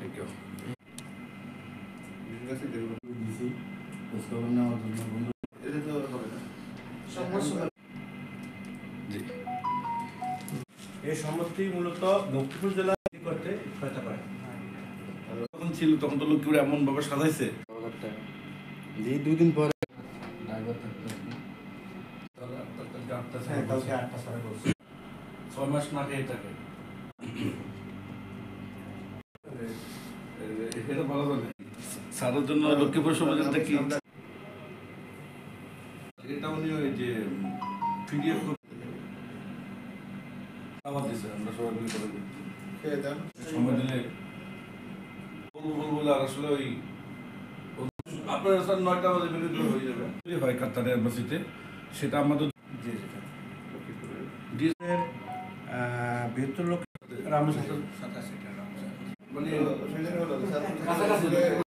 Thank you. এই সম্মতি মূলত লক্ষ্মীপুর জেলা করতে সহায়তা করে। তখন ছিল, তখন তো লক্ষ্মীপুর এমন ভাবে সাজাইছে, যে 2 দিন পরে কালকে 8টা সারা করছে 6 মাস না খেয়ে থাকে, এটা বলা যায় না। স্যারের জন্য লক্ষ্মীপুর সমাজটা কি এটা উনি ওই যে পিডিএফ আবার দিছে, আমরা সবাই মিলে করে সময় দিলে বলবো বলে। আর আসলে ওই আপনার 9টা বাজে বেরোতে হয়ে যাবে হয় কাতার এম্বাসিতে, সেটা আমাদের বৃহত্তর লোক মানে